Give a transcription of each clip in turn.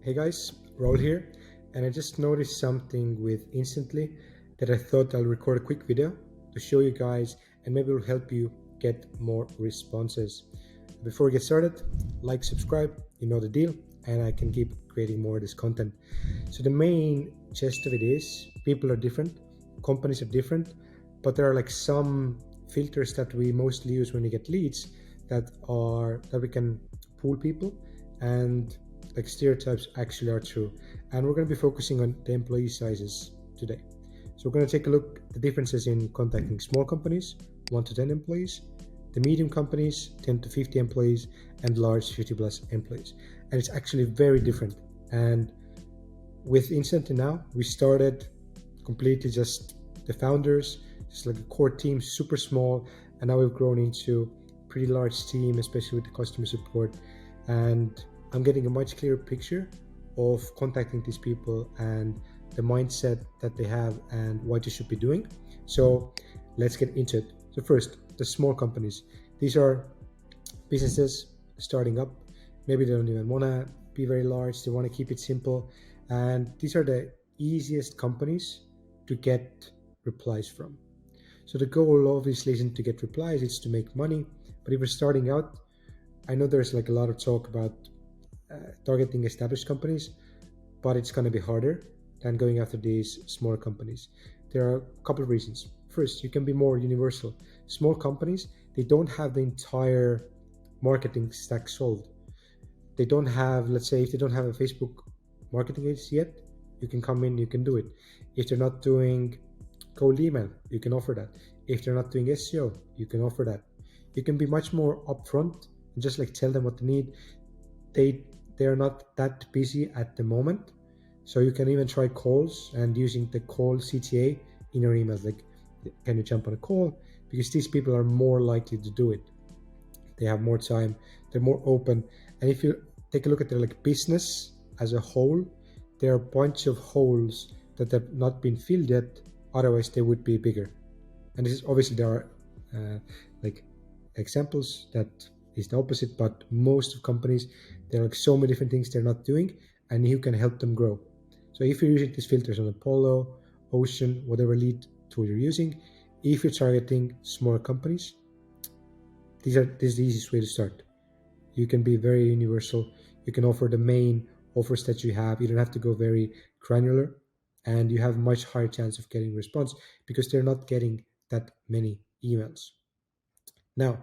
Hey guys, Raul here, and I just noticed something with Instantly that I thought I'll record a quick video to show you guys and maybe it will help you get more responses. Before we get started, like, subscribe, you know the deal, and I can keep creating more of this content. So the main gist of it is people are different, companies are different, but there are like some filters that we mostly use when we get leads that we can pull people, and like stereotypes actually are true. And we're going to be focusing on the employee sizes today. So we're going to take a look at the differences in contacting small companies, 1 to 10 employees, the medium companies, 10 to 50 employees, and large 50 plus employees. And it's actually very different. And with Instantly now, we started completely just the founders, just like a core team, super small. And now we've grown into a pretty large team, especially with the customer support. And I'm getting a much clearer picture of contacting these people and the mindset that they have and what you should be doing. So let's get into it. So first, the small companies. These are businesses starting up. Maybe they don't even want to be very large. They want to keep it simple. And these are the easiest companies to get replies from. So the goal obviously isn't to get replies, it's to make money. But if you're starting out, I know there's like a lot of talk about targeting established companies, but it's going to be harder than going after these smaller companies. There are a couple of reasons. First, you can be more universal. Small companies, they don't have the entire marketing stack solved. They don't have, let's say, if they don't have a Facebook marketing agency yet, you can come in, you can do it. If they're not doing cold email, you can offer that. If they're not doing SEO, you can offer that. You can be much more upfront and just like tell them what they need. They are not that busy at the moment, so you can even try calls and using the call CTA in your emails, like can you jump on a call, because these people are more likely to do it. They have more time, they're more open. And if you take a look at their like business as a whole, there are a bunch of holes that have not been filled yet, otherwise they would be bigger. And this is obviously there are like examples that is the opposite, but most of companies, there are like so many different things they're not doing, and you can help them grow. So if you're using these filters on Apollo, Ocean, whatever lead tool you're using, if you're targeting smaller companies, this is the easiest way to start. You can be very universal. You can offer the main offers that you have. You don't have to go very granular, and you have much higher chance of getting response because they're not getting that many emails. Now,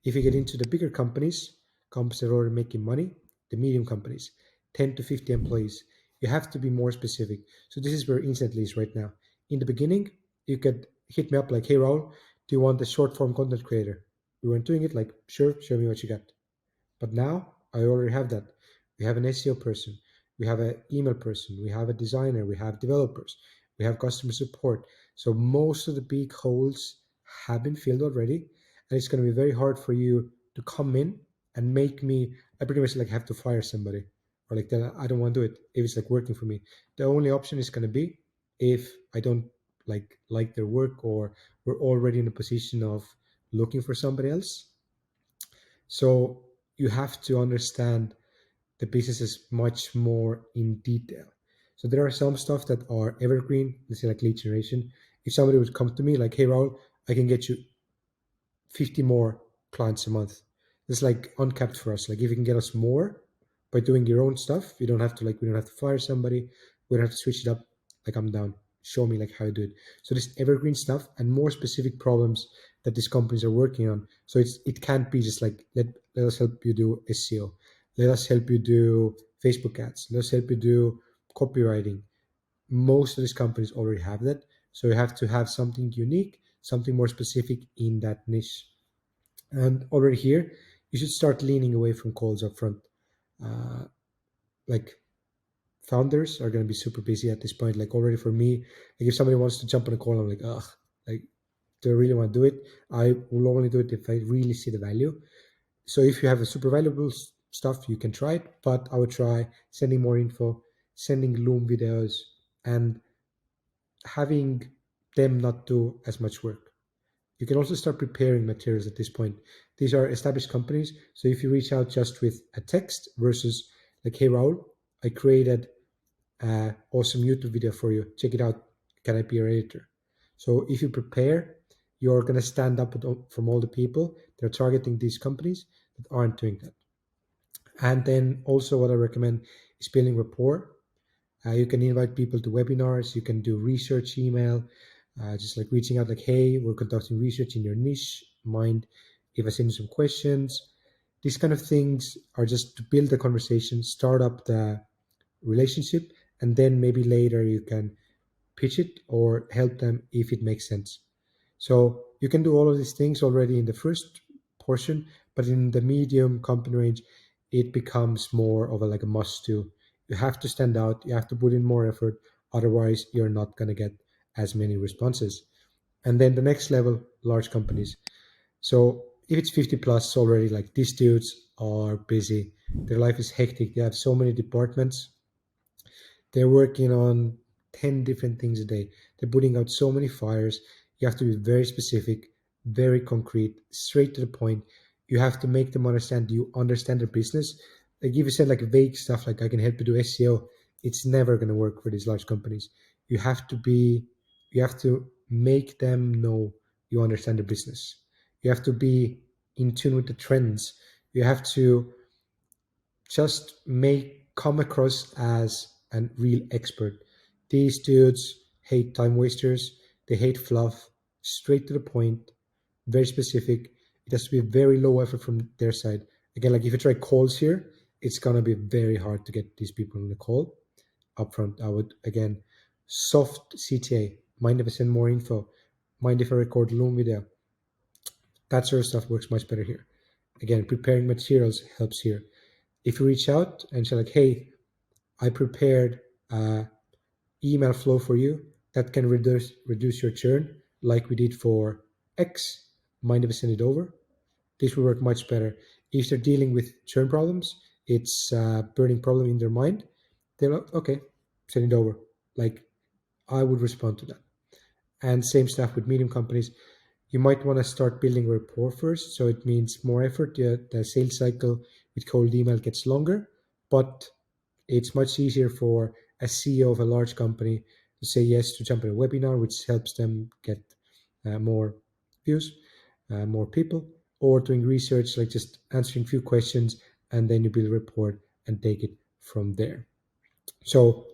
if you get into the bigger companies that are already making money, the medium companies, 10 to 50 employees, you have to be more specific. So this is where Instantly is right now. In the beginning, you could hit me up like, hey Raul, do you want a short form content creator? We weren't doing it, like, sure, show me what you got. But now I already have that. We have an SEO person, we have an email person, we have a designer, we have developers, we have customer support. So most of the big holes have been filled already. And it's going to be very hard for you to come in and make me, I pretty much like have to fire somebody, or like that I don't want to do it if it's like working for me. The only option is going to be if I don't like their work, or we're already in a position of looking for somebody else. So you have to understand the businesses much more in detail. So there are some stuff that are evergreen, let's say like lead generation. If somebody would come to me like, hey Raul, I can get you 50 more clients a month. It's like uncapped for us. Like if you can get us more by doing your own stuff, we don't have to fire somebody. We don't have to switch it up. Like I'm down. Show me like how you do it. So this evergreen stuff and more specific problems that these companies are working on. So it can't be just like let us help you do SEO. Let us help you do Facebook ads. Let us help you do copywriting. Most of these companies already have that. So you have to have something unique, something more specific in that niche. And already here, you should start leaning away from calls up front. Like founders are going to be super busy at this point. Like already for me, like if somebody wants to jump on a call, I'm like, ugh, like do I really want to do it? I will only do it if I really see the value. So if you have a super valuable stuff, you can try it, but I would try sending more info, sending Loom videos, and having them not do as much work. You can also start preparing materials at this point. These are established companies. So if you reach out just with a text versus like, hey Raul, I created an awesome YouTube video for you. Check it out. Can I be your editor? So if you prepare, you're going to stand up from all the people that are targeting these companies that aren't doing that. And then also what I recommend is building rapport. You can invite people to webinars. You can do research email, just like reaching out like, hey, we're conducting research in your niche. Mind if I send you some questions? These kind of things are just to build the conversation, start up the relationship, and then maybe later you can pitch it or help them if it makes sense. So you can do all of these things already in the first portion, but in the medium company range, it becomes more of a like a must do. You have to stand out, you have to put in more effort, otherwise you're not going to get as many responses. And then the next level, large companies. So if it's 50 plus already, like these dudes are busy, their life is hectic, they have so many departments, they're working on 10 different things a day. They're putting out so many fires. You have to be very specific, very concrete, straight to the point. You have to make them understand you understand their business. Like if you said like vague stuff like I can help you do SEO, it's never going to work for these large companies. You have to be, you have to make them know you understand the business. You have to be in tune with the trends. You have to just come across as a real expert. These dudes hate time wasters. They hate fluff. Straight to the point. Very specific. It has to be very low effort from their side. Again, like if you try calls here, it's gonna be very hard to get these people on the call upfront. I would again soft CTA. Mind if I send more info? Mind if I record Loom video? That sort of stuff works much better here. Again, preparing materials helps here. If you reach out and say like, hey, I prepared email flow for you that can reduce your churn like we did for X, mind if I send it over? This will work much better. If they're dealing with churn problems, it's a burning problem in their mind, they're like, okay, send it over. Like I would respond to that. And same stuff with medium companies. You might want to start building rapport first. So it means more effort. The sales cycle with cold email gets longer, but it's much easier for a CEO of a large company to say yes to jump in a webinar, which helps them get more views, more people, or doing research, like just answering a few questions, and then you build a report and take it from there. So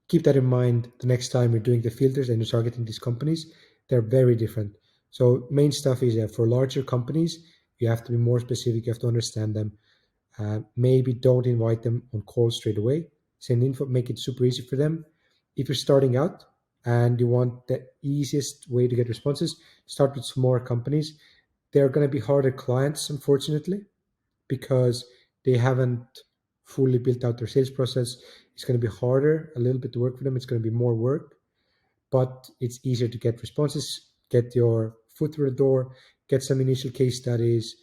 keep that in mind the next time you're doing the filters and you're targeting these companies. They're very different. So main stuff is for larger companies, you have to be more specific. You have to understand them. Maybe don't invite them on calls straight away. Send info, make it super easy for them. If you're starting out and you want the easiest way to get responses, start with smaller companies. They're going to be harder clients, unfortunately, because they haven't fully built out their sales process. It's going to be harder a little bit to work for them. It's going to be more work, but it's easier to get responses, get your foot through the door, get some initial case studies,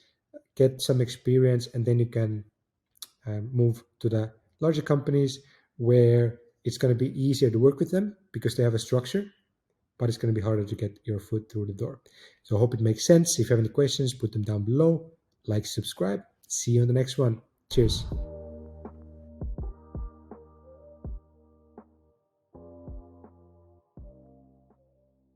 get some experience, and then you can move to the larger companies where it's going to be easier to work with them because they have a structure, but it's going to be harder to get your foot through the door. So I hope it makes sense. If you have any questions, put them down below. Like, subscribe. See you on the next one. Cheers.